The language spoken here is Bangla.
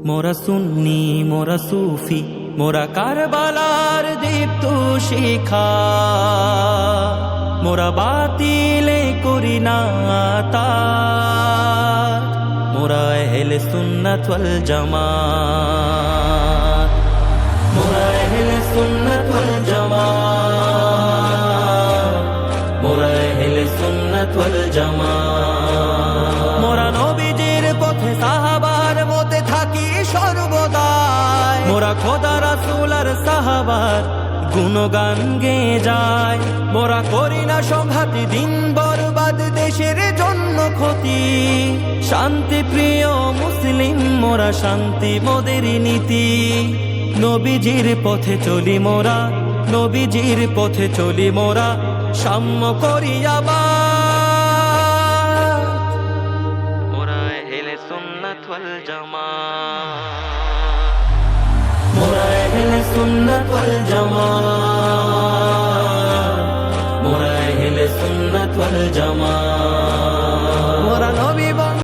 মোরা সুন্নি মোরা সুফি মোরা কারবালার দীপ্ত শিখা, মোরা বাতিলে করি না তার, মোরা আহলে সুন্নাত ওয়াল জামাত, মোরা আহলে সুন্নাত ওয়াল জামাত, মোরা আহলে সুন্নাত ওয়াল জামাত। মোরা নবীজির পথে সাহাবার মতে থাকি সর্বদাই, মোরা খোদা রাসূল আর সাহাবার গুণগান গেয়ে যায়। মোরা করি না সংঘাতি দিন বরবাদ দেশের জন্য ক্ষতি, শান্তি প্রিয় মুসলিম মোরা শান্তি মোদের নীতি। নবীজির পথে চলি মোরা, নবীজির পথে চলি মোরা, সাম্য করি আবার, মোরা আহলে সুন্নাত ওয়াল জামাত, মোরা আহলে সুন্নাত ওয়াল জামাত, মোরা আহলে সুন্নাত ওয়াল জামাত। মোরা নবী